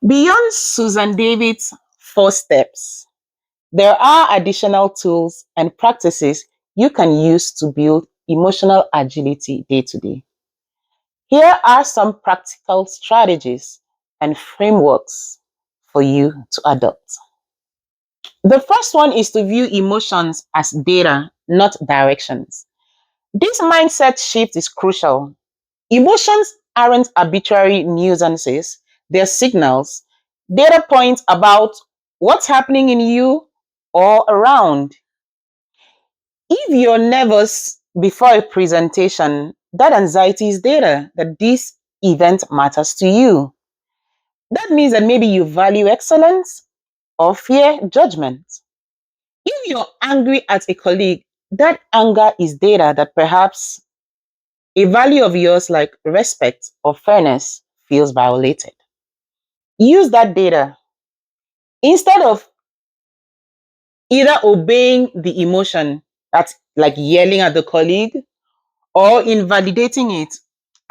Beyond Susan David's 4 steps, there are additional tools and practices you can use to build emotional agility day to day. Here are some practical strategies and frameworks for you to adopt. The first one is to view emotions as data, not directions. This mindset shift is crucial. Emotions aren't arbitrary nuisances, they're signals, data points about what's happening in you or around. If you're nervous before a presentation, that anxiety is data that this event matters to you. That means that maybe you value excellence or fear judgment. If you're angry at a colleague, that anger is data that perhaps a value of yours like respect or fairness feels violated. Use that data instead of either obeying the emotion, that's like yelling at the colleague, or invalidating it.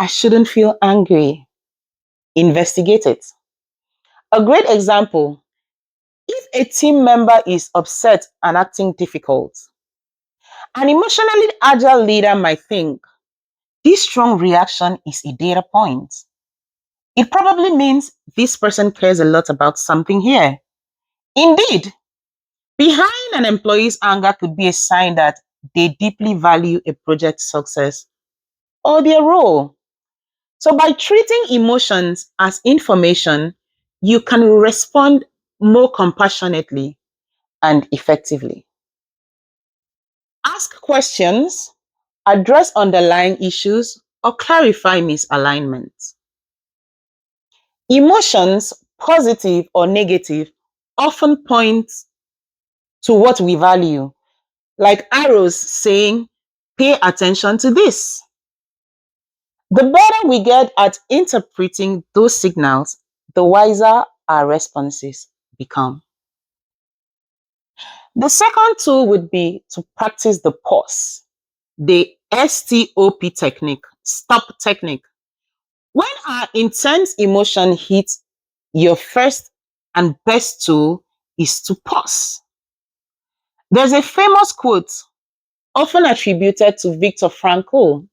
I shouldn't feel angry. Investigate it. A great example, if a team member is upset and acting difficult, an emotionally agile leader might think this strong reaction is a data point. It probably means this person cares a lot about something here. Indeed, behind an employee's anger could be a sign that they deeply value a project's success or their role. So, by treating emotions as information, you can respond more compassionately and effectively. Ask questions, address underlying issues, or clarify misalignments. Emotions, positive or negative, often point to what we value, like arrows saying, pay attention to this. The better we get at interpreting those signals, the wiser our responses become. The second tool would be to practice the pause, the STOP technique, stop technique. When our intense emotion hits, your first and best tool is to pause. There's a famous quote often attributed to Viktor Frankl.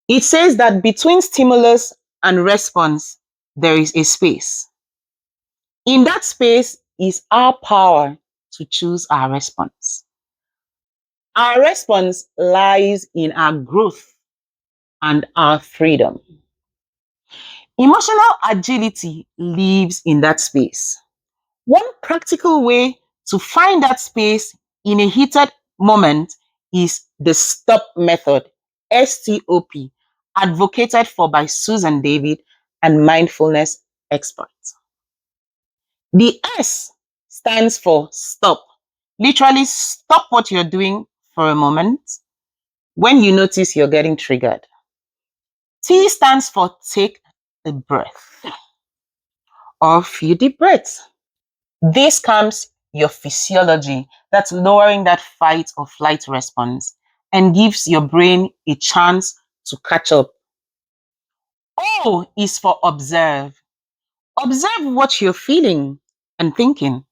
It says that between stimulus and response, there is a space. In that space is our power to choose our response. Our response lies in our growth and our freedom. Emotional agility lives in that space. One practical way to find that space in a heated moment is the stop method, STOP, advocated for by Susan David and mindfulness experts. The S stands for stop. Literally, stop what you're doing for a moment when you notice you're getting triggered. T stands for take a breath or few deep breaths. This calms your physiology, that's lowering that fight or flight response, and gives your brain a chance to catch up. O is for observe. Observe what you're feeling and thinking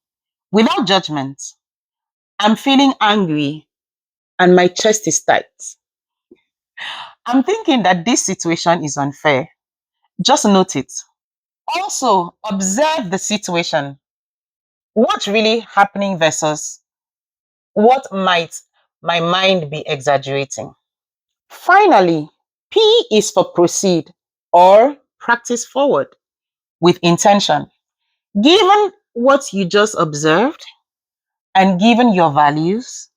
without judgment. I'm feeling angry and my chest is tight. I'm thinking that this situation is unfair. Just note it. Also, observe the situation. What's really happening versus what might my mind be exaggerating? Finally, P is for proceed or practice forward with intention. Given what you just observed and given your values,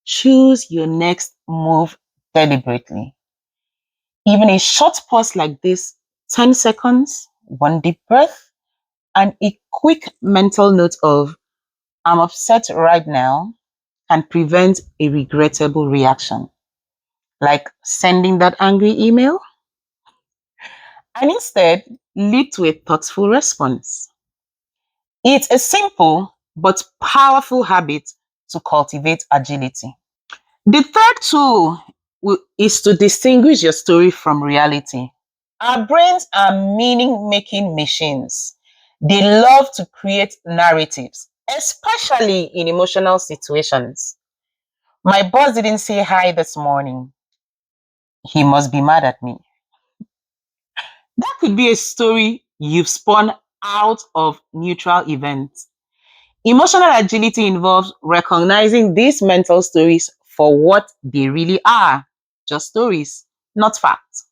choose your next move deliberately. Even a short pause like this, 10 seconds, one deep breath, and a quick mental note of, I'm upset right now, can prevent a regrettable reaction, like sending that angry email, and instead lead to a thoughtful response. It's a simple but powerful habit to cultivate agility. The third tool is to distinguish your story from reality. Our brains are meaning making machines. They love to create narratives, especially in emotional situations. My boss didn't say hi this morning. He must be mad at me. That could be a story you've spun out of neutral events. Emotional agility involves recognizing these mental stories for what they really are, just stories, not facts.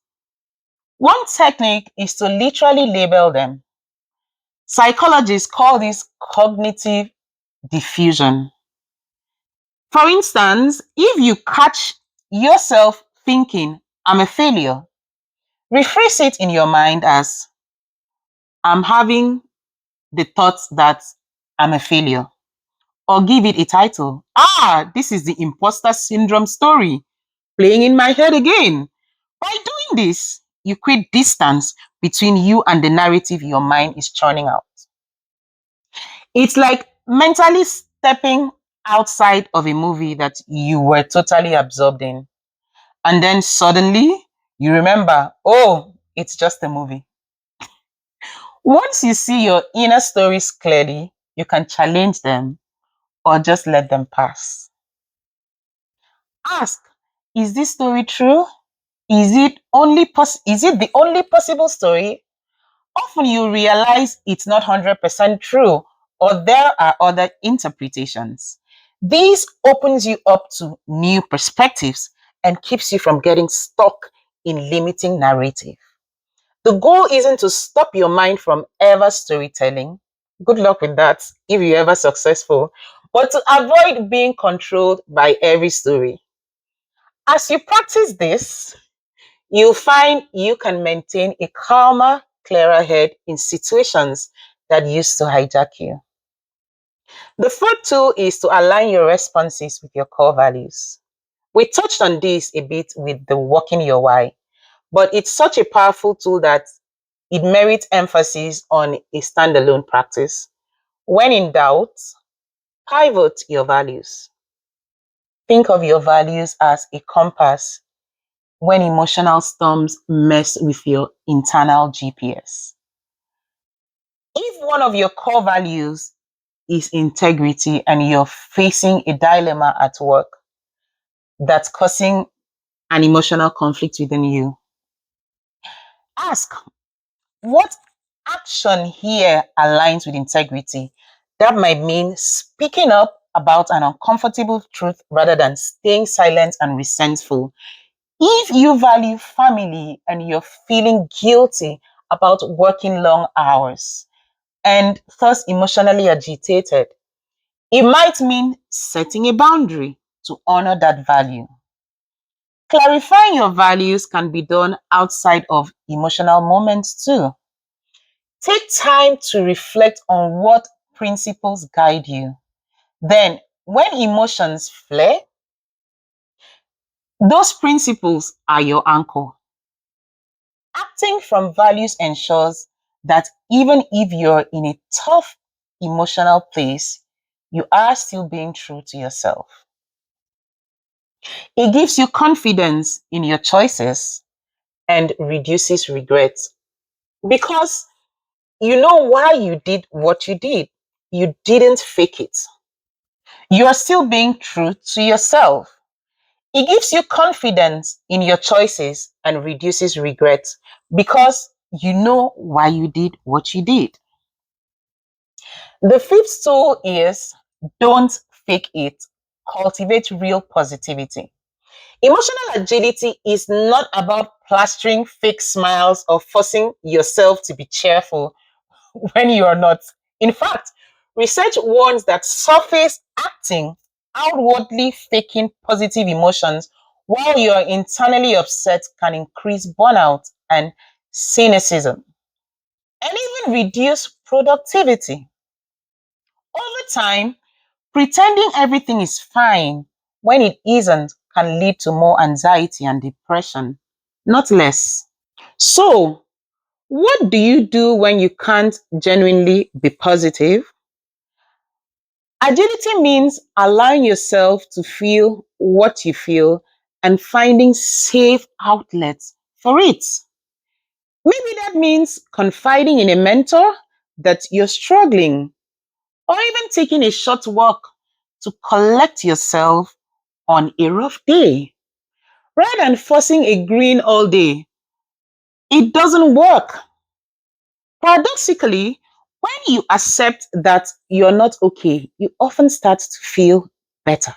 One technique is to literally label them. Psychologists call this cognitive diffusion. For instance, if you catch yourself thinking, I'm a failure, rephrase it in your mind as, I'm having the thoughts that I'm a failure, or give it a title. This is the imposter syndrome story playing in my head again. By doing this, you create distance between you and the narrative your mind is churning out. It's like mentally stepping outside of a movie that you were totally absorbed in. And then suddenly you remember, oh, it's just a movie. Once you see your inner stories clearly, you can challenge them or just let them pass. Ask, is this story true? Is it the only possible story? Often you realize it's not 100% true or there are other interpretations. This opens you up to new perspectives and keeps you from getting stuck in limiting narrative. The goal isn't to stop your mind from ever storytelling. Good luck with that if you're ever successful, but to avoid being controlled by every story. As you practice this, you'll find you can maintain a calmer, clearer head in situations that used to hijack you. The fourth tool is to align your responses with your core values. We touched on this a bit with the walking your why, but it's such a powerful tool that it merits emphasis on a standalone practice. When in doubt, pivot your values. Think of your values as a compass when emotional storms mess with your internal GPS. If one of your core values is integrity and you're facing a dilemma at work that's causing an emotional conflict within you, ask, what action here aligns with integrity? That might mean speaking up about an uncomfortable truth rather than staying silent and resentful. If you value family and you're feeling guilty about working long hours and thus emotionally agitated, it might mean setting a boundary to honor that value. Clarifying your values can be done outside of emotional moments too. Take time to reflect on what principles guide you. Then, when emotions flare, those principles are your anchor. Acting from values ensures that even if you're in a tough emotional place, you are still being true to yourself. It gives you confidence in your choices and reduces regret because you know why you did what you did. You didn't fake it. You are still being true to yourself. It gives you confidence in your choices and reduces regret because you know why you did what you did. The fifth tool is don't fake it, cultivate real positivity. Emotional agility is not about plastering fake smiles or forcing yourself to be cheerful when you are not. In fact, research warns that surface acting, outwardly faking positive emotions while you are internally upset can increase burnout and cynicism and even reduce productivity. Over time, pretending everything is fine when it isn't can lead to more anxiety and depression, not less. So, what do you do when you can't genuinely be positive? Agility means allowing yourself to feel what you feel and finding safe outlets for it. Maybe that means confiding in a mentor, that you're struggling, or even taking a short walk to collect yourself on a rough day. Rather than forcing a grin all day, it doesn't work. Paradoxically, when you accept that you're not okay, you often start to feel better.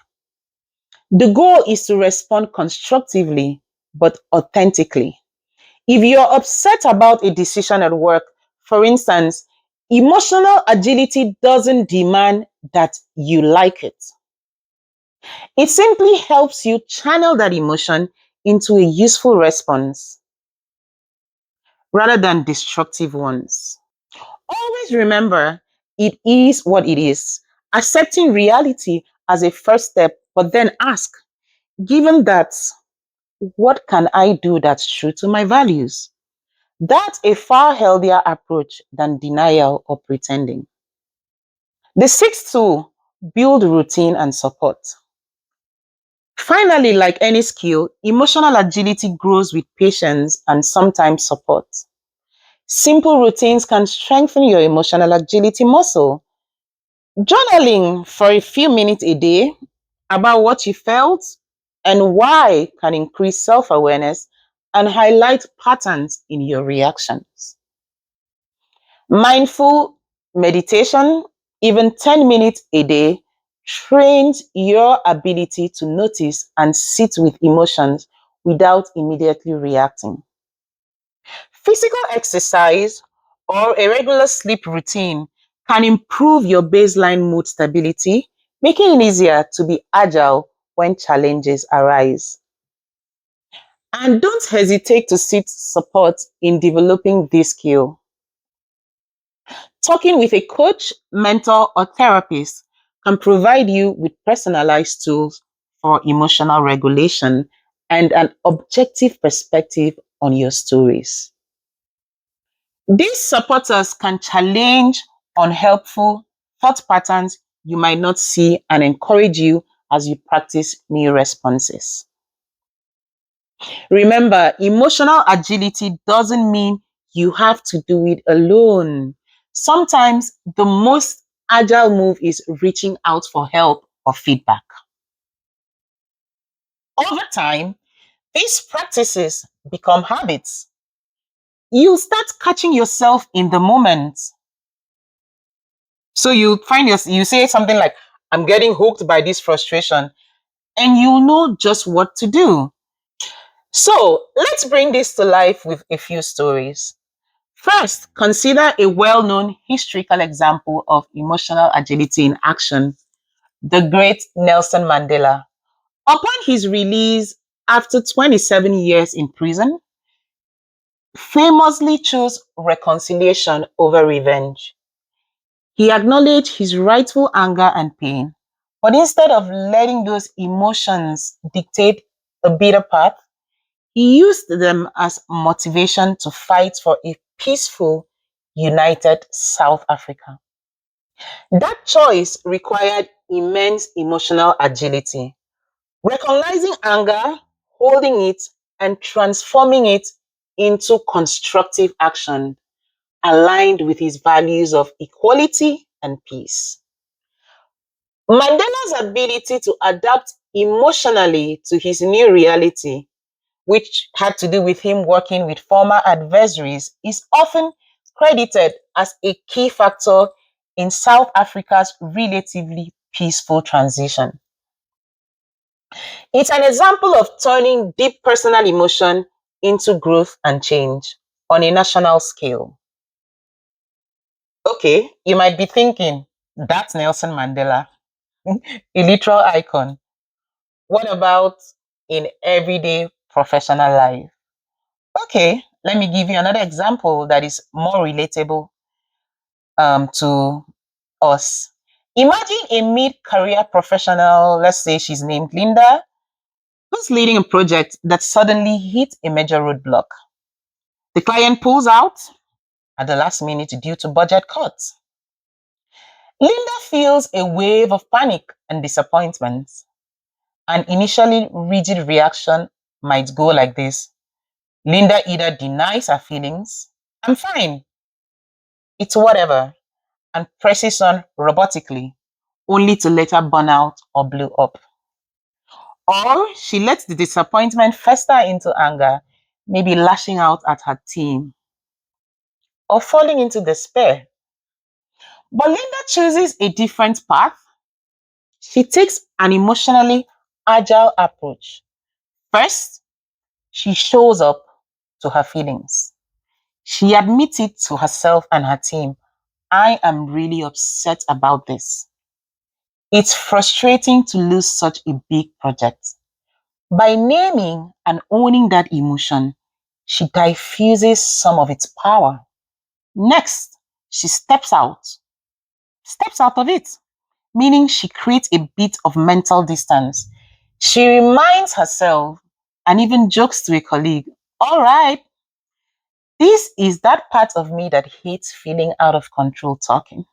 The goal is to respond constructively but authentically. If you're upset about a decision at work, for instance, emotional agility doesn't demand that you like it. It simply helps you channel that emotion into a useful response rather than destructive ones. Always remember it is what it is. Accepting reality as a first step, but then ask, given that, what can I do that's true to my values? That's a far healthier approach than denial or pretending. The sixth tool, build routine and support. Finally, like any skill, emotional agility grows with patience and sometimes support. Simple routines can strengthen your emotional agility muscle. Journaling for a few minutes a day about what you felt and why can increase self awareness and highlight patterns in your reactions. Mindful meditation, even 10 minutes a day, trains your ability to notice and sit with emotions without immediately reacting. Physical exercise or a regular sleep routine can improve your baseline mood stability, making it easier to be agile when challenges arise. And don't hesitate to seek support in developing this skill. Talking with a coach, mentor, or therapist can provide you with personalized tools for emotional regulation and an objective perspective on your stories. These supporters can challenge unhelpful thought patterns you might not see and encourage you as you practice new responses. Remember, emotional agility doesn't mean you have to do it alone. Sometimes the most agile move is reaching out for help or feedback. Over time, these practices become habits. You start catching yourself in the moment. So you say something like, I'm getting hooked by this frustration, and you know just what to do. So let's bring this to life with a few stories. First, consider a well known historical example of emotional agility in action, the great Nelson Mandela. Upon his release after 27 years in prison, famously chose reconciliation over revenge. He acknowledged his rightful anger and pain, but instead of letting those emotions dictate a bitter path, he used them as motivation to fight for a peaceful, united South Africa. That choice required immense emotional agility. Recognizing anger, holding it, and transforming it into constructive action aligned with his values of equality and peace. Mandela's ability to adapt emotionally to his new reality, which had to do with him working with former adversaries, is often credited as a key factor in South Africa's relatively peaceful transition. It's an example of turning deep personal emotion into growth and change on a national scale. Okay, you might be thinking, that's Nelson Mandela, a literal icon. What about in everyday professional life? Okay, let me give you another example that is more relatable to us. Imagine a mid career professional, let's say she's named Linda, who's leading a project that suddenly hit a major roadblock. The client pulls out at the last minute due to budget cuts. Linda feels a wave of panic and disappointment. An initially rigid reaction might go like this. Linda either denies her feelings, I'm fine, it's whatever, and presses on robotically, only to later burn out or blow up. Or she lets the disappointment fester into anger, maybe lashing out at her team or falling into despair. But Linda chooses a different path. She takes an emotionally agile approach. First, she shows up to her feelings. She admits it to herself and her team. I am really upset about this. It's frustrating to lose such a big project. By naming and owning that emotion, she diffuses some of its power. Next, she steps out of it, meaning she creates a bit of mental distance. She reminds herself and even jokes to a colleague, all right, this is that part of me that hates feeling out of control talking.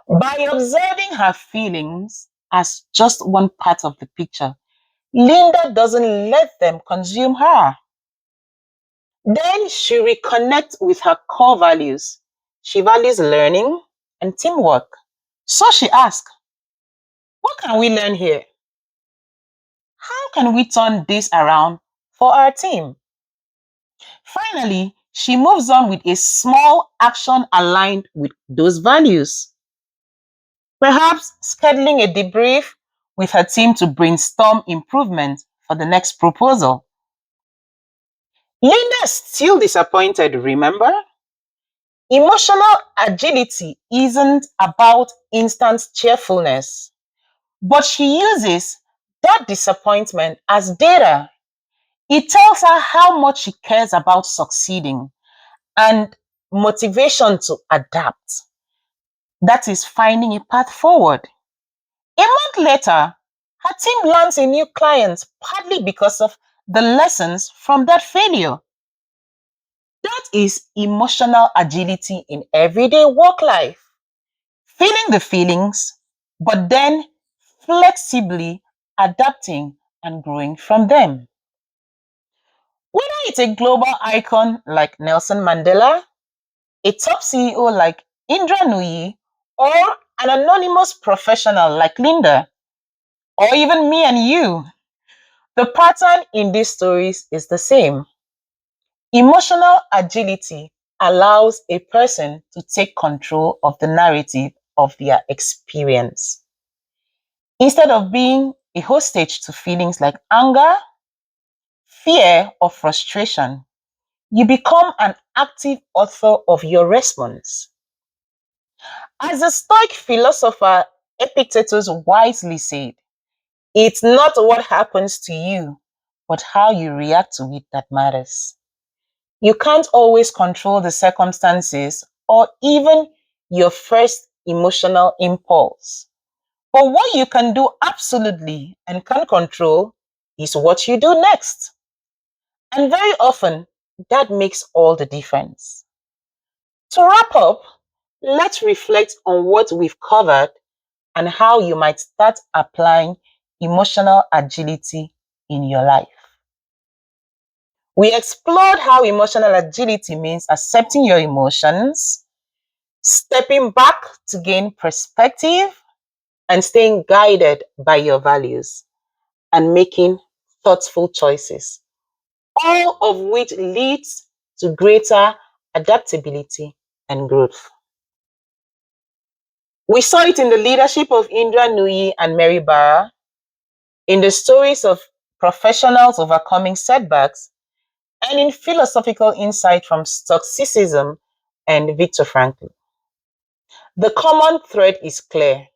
By observing her feelings as just one part of the picture, Linda doesn't let them consume her. Then she reconnects with her core values. She values learning and teamwork. So she asks, what can we learn here? How can we turn this around for our team? Finally, she moves on with a small action aligned with those values. Perhaps scheduling a debrief with her team to brainstorm improvement for the next proposal. Linda is still disappointed, remember? Emotional agility isn't about instant cheerfulness, but she uses that disappointment as data. It tells her how much she cares about succeeding and motivation to adapt. That is finding a path forward. A month later, her team lands a new client partly because of the lessons from that failure. That is emotional agility in everyday work life. Feeling the feelings, but then flexibly adapting and growing from them. Whether it's a global icon like Nelson Mandela, a top CEO like Indra Nooyi, or an anonymous professional like Linda, or even me and you, the pattern in these stories is the same. Emotional agility allows a person to take control of the narrative of their experience. Instead of being a hostage to feelings like anger, fear, or frustration, you become an active author of your response. As the Stoic philosopher Epictetus wisely said, it's not what happens to you, but how you react to it that matters. You can't always control the circumstances or even your first emotional impulse. But what you can do absolutely and can control is what you do next. And very often, that makes all the difference. To wrap up, let's reflect on what we've covered and how you might start applying emotional agility in your life. We explored how emotional agility means accepting your emotions, stepping back to gain perspective, and staying guided by your values and making thoughtful choices, all of which leads to greater adaptability and growth. We saw it in the leadership of Indra Nooyi and Mary Barra, in the stories of professionals overcoming setbacks, and in philosophical insight from Stoicism and Viktor Frankl. The common thread is clear.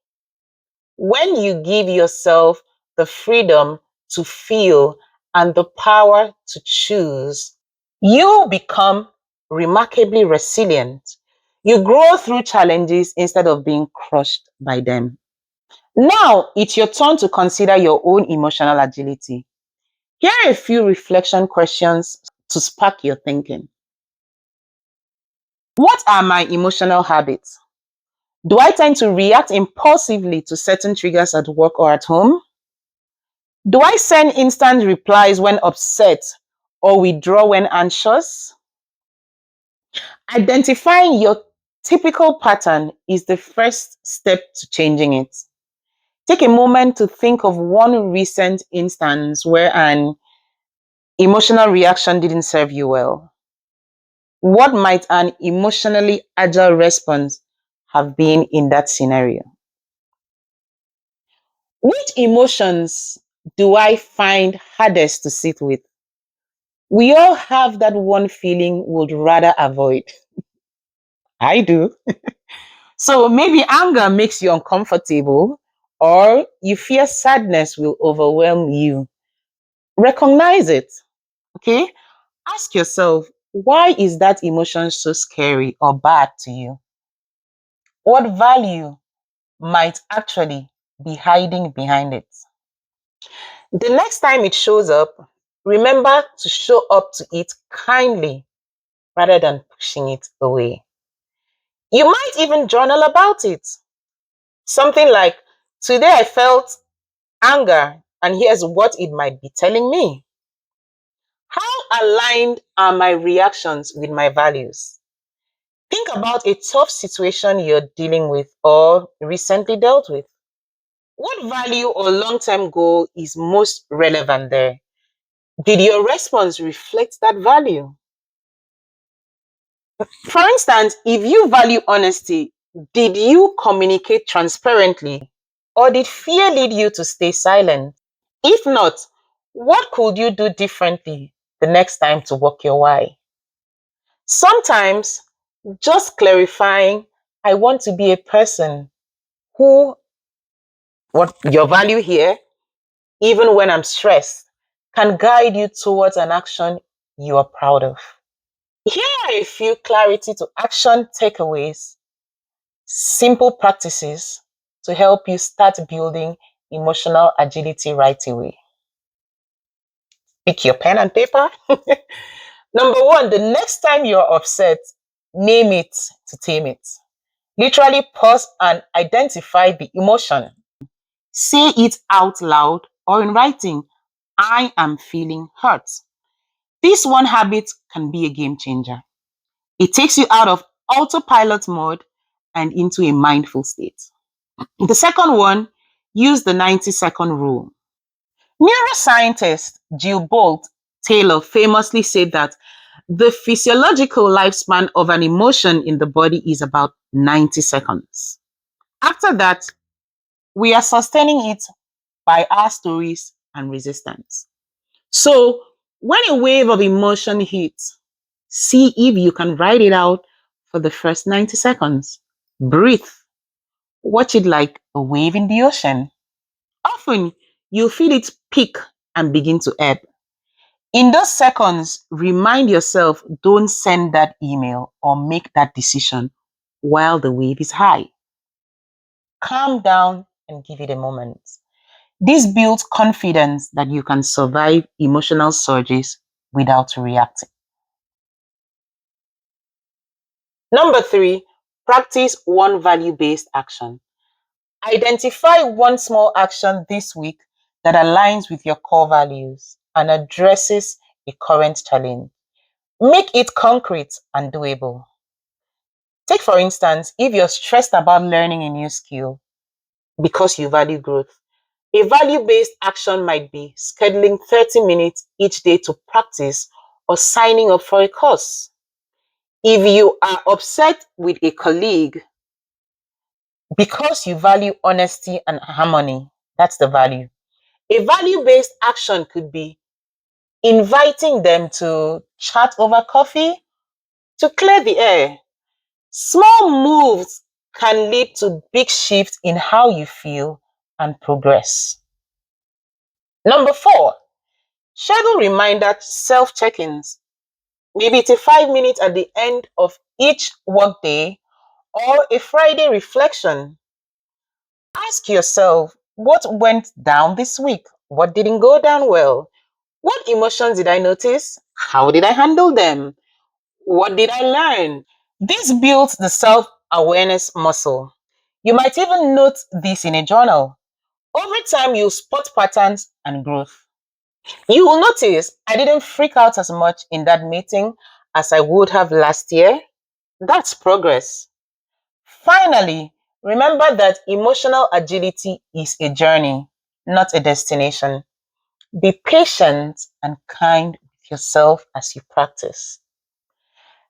When you give yourself the freedom to feel and the power to choose, you become remarkably resilient. You grow through challenges instead of being crushed by them. Now it's your turn to consider your own emotional agility. Here are a few reflection questions to spark your thinking. What are my emotional habits? Do I tend to react impulsively to certain triggers at work or at home? Do I send instant replies when upset or withdraw when anxious? Identifying your typical pattern is the first step to changing it. Take a moment to think of one recent instance where an emotional reaction didn't serve you well. What might an emotionally agile response have been in that scenario? Which emotions do I find hardest to sit with? We all have that one feeling we'd rather avoid. I do. So maybe anger makes you uncomfortable, or you fear sadness will overwhelm you. Recognize it, okay? Ask yourself, why is that emotion so scary or bad to you? What value might actually be hiding behind it? The next time it shows up, remember to show up to it kindly rather than pushing it away. You might even journal about it. Something like, today I felt anger, and here's what it might be telling me. How aligned are my reactions with my values? Think about a tough situation you're dealing with or recently dealt with. What value or long term goal is most relevant there? Did your response reflect that value? For instance, if you value honesty, did you communicate transparently or did fear lead you to stay silent? If not, what could you do differently the next time to walk your why? Sometimes just clarifying, I want to be a person who, what your value here, even when I'm stressed, can guide you towards an action you are proud of. Here are a few clarity to action takeaways, simple practices to help you start building emotional agility right away. Pick your pen and paper. Number one, the next time you're upset, name it to tame it. Literally pause and identify the emotion. Say it out loud or in writing. I am feeling hurt. This one habit can be a game changer. It takes you out of autopilot mode and into a mindful state. The second one, use the 90-second rule. Neuroscientist Jill Bolt Taylor famously said that the physiological lifespan of an emotion in the body is about 90 seconds. After that, we are sustaining it by our stories and resistance. So, when a wave of emotion hits, see if you can ride it out for the first 90 seconds. Breathe. Watch it like a wave in the ocean. Often, you feel it peak and begin to ebb. In those seconds, remind yourself, don't send that email or make that decision while the wave is high. Calm down and give it a moment. This builds confidence that you can survive emotional surges without reacting. Number three, practice one value based action. Identify one small action this week that aligns with your core values and addresses a current challenge. Make it concrete and doable. Take, for instance, if you're stressed about learning a new skill because you value growth, a value based action might be scheduling 30 minutes each day to practice or signing up for a course. If you are upset with a colleague because you value honesty and harmony, that's the value. A value based action could be inviting them to chat over coffee to clear the air. Small moves can lead to big shifts in how you feel and progress. Number four, schedule reminder self check ins. Maybe it's a 5 minutes at the end of each workday or a Friday reflection. Ask yourself, what went down this week? What didn't go down well? What emotions did I notice? How did I handle them? What did I learn? This builds the self awareness muscle. You might even note this in a journal. Over time, you'll spot patterns and growth. You will notice I didn't freak out as much in that meeting as I would have last year. That's progress. Finally, remember that emotional agility is a journey, not a destination. Be patient and kind with yourself as you practice.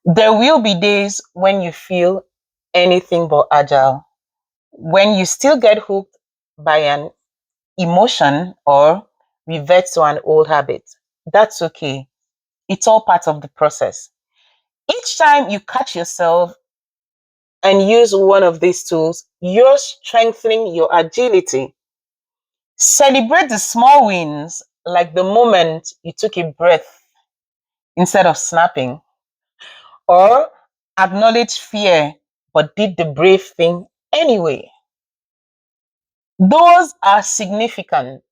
There will be days when you feel anything but agile, when you still get hooked by an emotion or revert to an old habit. That's okay. It's all part of the process. Each time you catch yourself and use one of these tools, you're strengthening your agility. Celebrate the small wins, like the moment you took a breath instead of snapping, or acknowledge fear but did the brave thing anyway. Those are significant.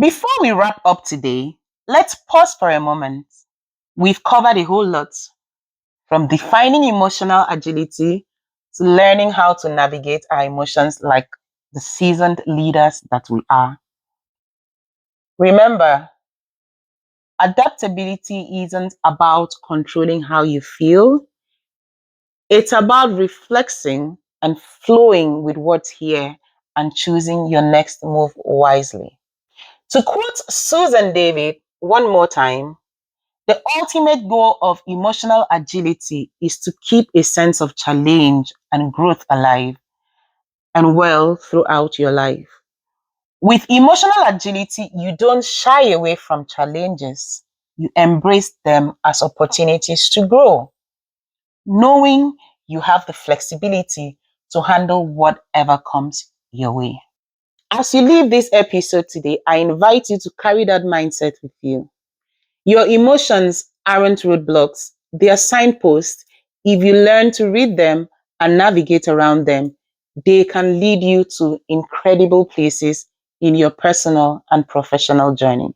Before we wrap up today, let's pause for a moment. We've covered a whole lot, from defining emotional agility to learning how to navigate our emotions like the seasoned leaders that we are. Remember, adaptability isn't about controlling how you feel, it's about reflexing and flowing with what's here and choosing your next move wisely. To quote Susan David one more time, the ultimate goal of emotional agility is to keep a sense of challenge and growth alive and well throughout your life. With emotional agility, you don't shy away from challenges. You embrace them as opportunities to grow, knowing you have the flexibility to handle whatever comes your way. As you leave this episode today, I invite you to carry that mindset with you. Your emotions aren't roadblocks, they are signposts. If you learn to read them and navigate around them, they can lead you to incredible places in your personal and professional journey.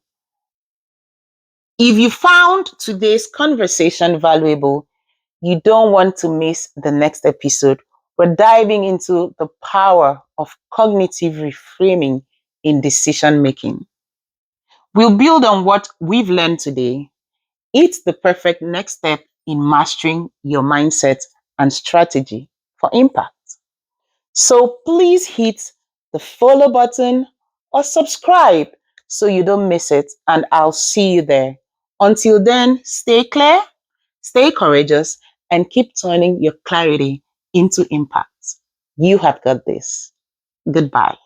If you found today's conversation valuable, you don't want to miss the next episode. We're diving into the power of cognitive reframing in decision making. We'll build on what we've learned today. It's the perfect next step in mastering your mindset and strategy for impact. So please hit the follow button or subscribe so you don't miss it, and I'll see you there. Until then, stay clear, stay courageous, and keep turning your clarity into impact. You have got this. Goodbye.